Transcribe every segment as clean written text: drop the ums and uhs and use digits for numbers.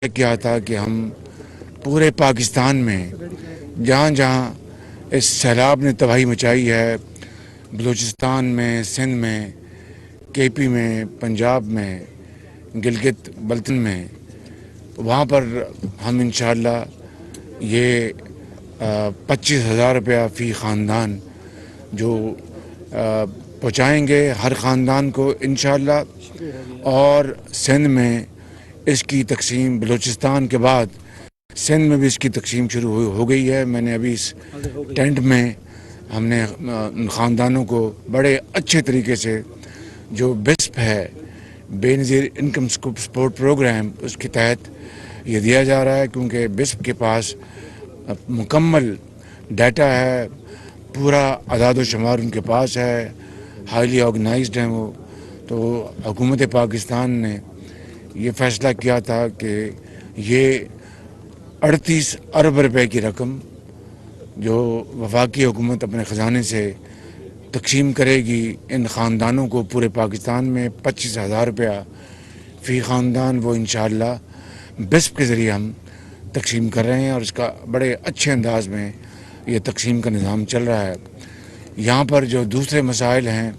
کیا تھا کہ ہم پورے پاکستان میں جہاں جہاں اس سیلاب نے تباہی مچائی ہے، بلوچستان میں، سندھ میں، کے پی میں، پنجاب میں، گلگت بلتن میں، وہاں پر ہم انشاءاللہ یہ 25,000 روپیہ فی خاندان جو پہنچائیں گے ہر خاندان کو انشاءاللہ. اور سندھ میں اس کی تقسیم، بلوچستان کے بعد سندھ میں بھی اس کی تقسیم شروع ہو گئی ہے. میں نے ابھی اس ٹینٹ میں ہم نے ان خاندانوں کو بڑے اچھے طریقے سے جو بسپ ہے، بے نظیر انکم سپورٹ پروگرام، اس کے تحت یہ دیا جا رہا ہے، کیونکہ بسپ کے پاس مکمل ڈیٹا ہے، پورا اعداد و شمار ان کے پاس ہے، ہائیلی آرگنائزڈ ہیں وہ. تو حکومت پاکستان نے یہ فیصلہ کیا تھا کہ یہ 38 ارب روپے کی رقم جو وفاقی حکومت اپنے خزانے سے تقسیم کرے گی ان خاندانوں کو پورے پاکستان میں 25,000 روپیہ فی خاندان، وہ انشاءاللہ بسپ کے ذریعے ہم تقسیم کر رہے ہیں. اور اس کا بڑے اچھے انداز میں یہ تقسیم کا نظام چل رہا ہے. یہاں پر جو دوسرے مسائل ہیں،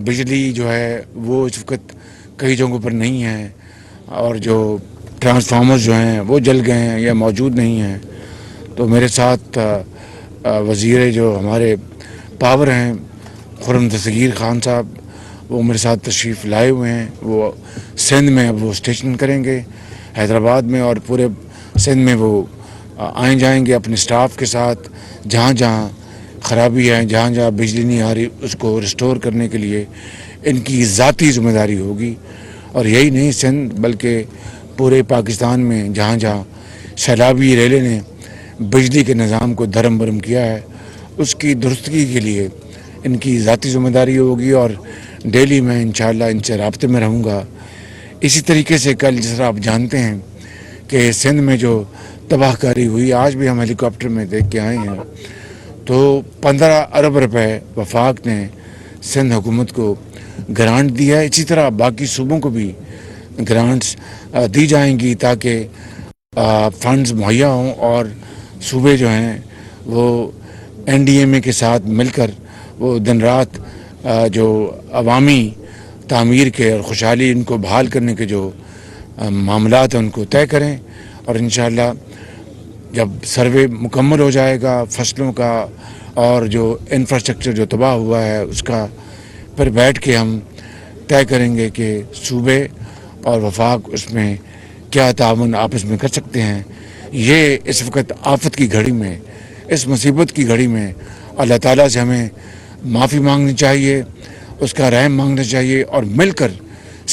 بجلی جو ہے وہ اس وقت کئی جگہوں پر نہیں ہے، اور جو ٹرانسفارمرز جو ہیں وہ جل گئے ہیں یا موجود نہیں ہیں. تو میرے ساتھ وزیر جو ہمارے پاور ہیں خرم دستگیر خان صاحب، وہ میرے ساتھ تشریف لائے ہوئے ہیں. وہ سندھ میں اب وہ اسٹیشن کریں گے حیدرآباد میں، اور پورے سندھ میں وہ آئیں جائیں گے اپنے سٹاف کے ساتھ. جہاں جہاں خرابی ہے، جہاں جہاں بجلی نہیں آ رہی، اس کو ریسٹور کرنے کے لیے ان کی ذاتی ذمہ داری ہوگی. اور یہی نہیں سندھ بلکہ پورے پاکستان میں جہاں جہاں سیلابی ریلے نے بجلی کے نظام کو دھرم برم کیا ہے، اس کی درستگی کے لیے ان کی ذاتی ذمہ داری ہوگی. اور ڈیلی میں انشاءاللہ ان سے رابطے میں رہوں گا. اسی طریقے سے کل جس طرح آپ جانتے ہیں کہ سندھ میں جو تباہ کاری ہوئی، آج بھی ہم ہیلی کاپٹر میں دیکھ کے آئے ہیں، تو 15 ارب روپے وفاق نے سندھ حکومت کو گرانٹ دیا ہے. اسی طرح باقی صوبوں کو بھی گرانٹس دی جائیں گی تاکہ فنڈز مہیا ہوں، اور صوبے جو ہیں وہ NDMA کے ساتھ مل کر وہ دن رات جو عوامی تعمیر کے اور خوشحالی ان کو بحال کرنے کے جو معاملات ہیں ان کو طے کریں. اور انشاءاللہ جب سروے مکمل ہو جائے گا فصلوں کا اور جو انفراسٹرکچر جو تباہ ہوا ہے اس کا، پھر بیٹھ کے ہم طے کریں گے کہ صوبے اور وفاق اس میں کیا تعاون آپس میں کر سکتے ہیں. یہ اس وقت آفت کی گھڑی میں، اس مصیبت کی گھڑی میں اللہ تعالیٰ سے ہمیں معافی مانگنی چاہیے، اس کا رحم مانگنا چاہیے، اور مل کر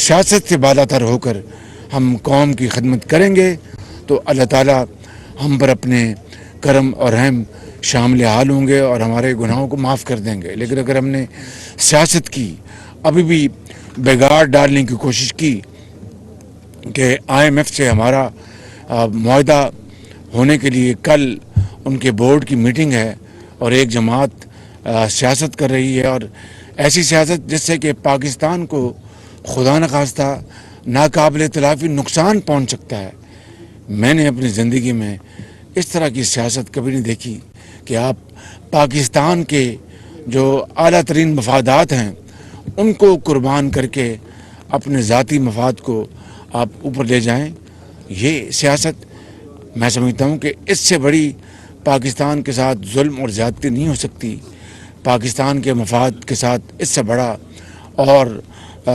سیاست سے بالا تر ہو کر ہم قوم کی خدمت کریں گے تو اللہ تعالیٰ ہم پر اپنے کرم اور رحم شامل حال ہوں گے اور ہمارے گناہوں کو معاف کر دیں گے. لیکن اگر ہم نے سیاست کی، ابھی بھی بگاڑ ڈالنے کی کوشش کی کہ IMF سے ہمارا معاہدہ ہونے کے لیے، کل ان کے بورڈ کی میٹنگ ہے اور ایک جماعت سیاست کر رہی ہے، اور ایسی سیاست جس سے کہ پاکستان کو خدا نخواستہ ناقابل تلافی نقصان پہنچ سکتا ہے. میں نے اپنی زندگی میں اس طرح کی سیاست کبھی نہیں دیکھی کہ آپ پاکستان کے جو اعلیٰ ترین مفادات ہیں ان کو قربان کر کے اپنے ذاتی مفاد کو آپ اوپر لے جائیں. یہ سیاست میں سمجھتا ہوں کہ اس سے بڑی پاکستان کے ساتھ ظلم اور زیادتی نہیں ہو سکتی. پاکستان کے مفاد کے ساتھ اس سے بڑا اور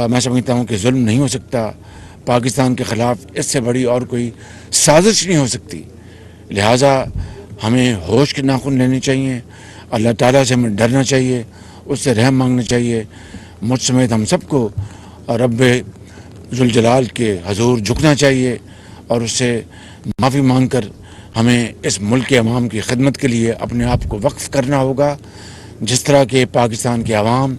میں سمجھتا ہوں کہ ظلم نہیں ہو سکتا. پاکستان کے خلاف اس سے بڑی اور کوئی سازش نہیں ہو سکتی. لہٰذا ہمیں ہوش کے ناخن لینے چاہیے، اللہ تعالیٰ سے ہمیں ڈرنا چاہیے، اس سے رحم مانگنا چاہیے. مجھ سمیت ہم سب کو رب ذوالجلال کے حضور جھکنا چاہیے اور اس سے معافی مانگ کر ہمیں اس ملک کے عوام کی خدمت کے لیے اپنے آپ کو وقف کرنا ہوگا. جس طرح کہ پاکستان کے عوام،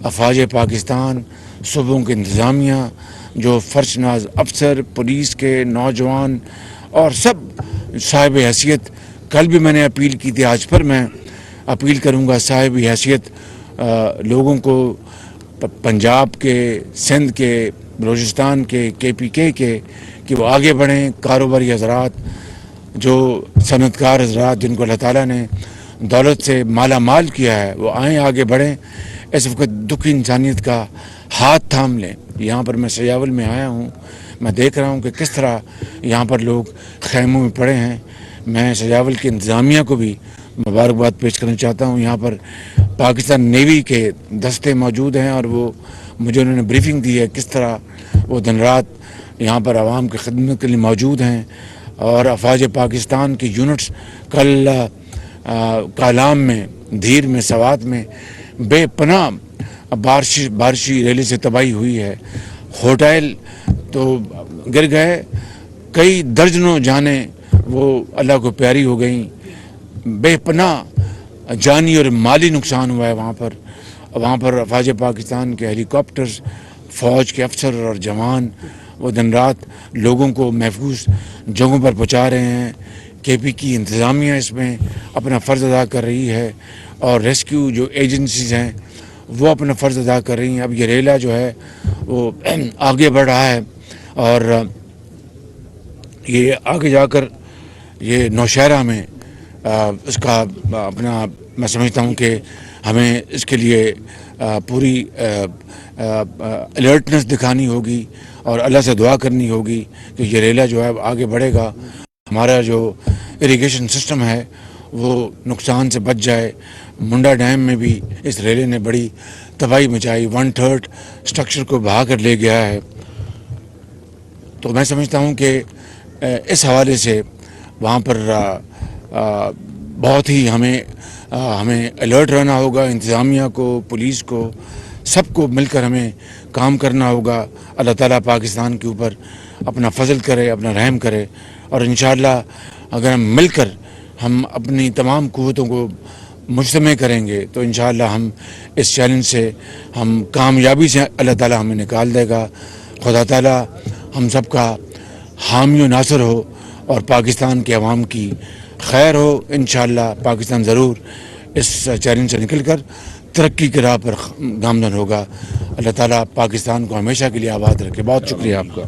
افواج پاکستان، صوبوں کے انتظامیہ، جو فرش ناز افسر، پولیس کے نوجوان اور سب صاحب حیثیت، کل بھی میں نے اپیل کی تھی، آج پر میں اپیل کروں گا صاحب حیثیت لوگوں کو، پنجاب کے، سندھ کے، بلوچستان کے، KPK کے، کہ وہ آگے بڑھیں. کاروباری حضرات، جو صنعت کار حضرات جن کو اللہ تعالیٰ نے دولت سے مالا مال کیا ہے، وہ آئیں، آگے بڑھیں، اس وقت دکھی انسانیت کا ہاتھ تھام لیں. یہاں پر میں سجاول میں آیا ہوں، میں دیکھ رہا ہوں کہ کس طرح یہاں پر لوگ خیموں میں پڑے ہیں. میں سجاول کی انتظامیہ کو بھی مبارکباد پیش کرنا چاہتا ہوں. یہاں پر پاکستان نیوی کے دستے موجود ہیں اور وہ مجھے انہوں نے بریفنگ دی ہے کس طرح وہ دن رات یہاں پر عوام کی خدمت کے لیے موجود ہیں. اور افواج پاکستان کی یونٹس کل کالام میں، دھیر میں، سوات میں بے پناہ بارشی ریلی سے تباہی ہوئی ہے. ہوٹل تو گر گئے، کئی درجنوں جانیں وہ اللہ کو پیاری ہو گئیں. بے پناہ جانی اور مالی نقصان ہوا ہے وہاں پر افواج پاکستان کے ہیلی کاپٹرز، فوج کے افسر اور جوان وہ دن رات لوگوں کو محفوظ جگہوں پر پہنچا رہے ہیں. کے پی کی انتظامیہ اس میں اپنا فرض ادا کر رہی ہے اور ریسکیو جو ایجنسیز ہیں وہ اپنا فرض ادا کر رہی ہیں. اب یہ ریلا جو ہے وہ آگے بڑھ رہا ہے اور یہ آگے جا کر یہ نوشہرہ میں اس کا اپنا، میں سمجھتا ہوں کہ ہمیں اس کے لیے پوری الرٹنس دکھانی ہوگی اور اللہ سے دعا کرنی ہوگی کہ یہ ریلا جو ہے آگے بڑھے گا، ہمارا جو اریگیشن سسٹم ہے وہ نقصان سے بچ جائے. منڈا ڈیم میں بھی اس ریلے نے بڑی تباہی مچائی، 1/3 اسٹرکچر کو بہا کر لے گیا ہے. تو میں سمجھتا ہوں کہ اس حوالے سے وہاں پر بہت ہی ہمیں الرٹ رہنا ہوگا. انتظامیہ کو، پولیس کو، سب کو مل کر ہمیں کام کرنا ہوگا. اللہ تعالیٰ پاکستان کے اوپر اپنا فضل کرے، اپنا رحم کرے اور انشاءاللہ اگر ہم مل کر ہم اپنی تمام قوتوں کو مجتمع کریں گے تو انشاءاللہ ہم اس چیلنج سے ہم کامیابی سے اللہ تعالیٰ ہمیں نکال دے گا. خدا تعالیٰ ہم سب کا حامی و ناصر ہو اور پاکستان کے عوام کی خیر ہو. انشاءاللہ پاکستان ضرور اس چیلنج سے نکل کر ترقی کی راہ پر گامزن ہوگا. اللہ تعالیٰ پاکستان کو ہمیشہ کے لیے آباد رکھے. بہت شکریہ آپ کا.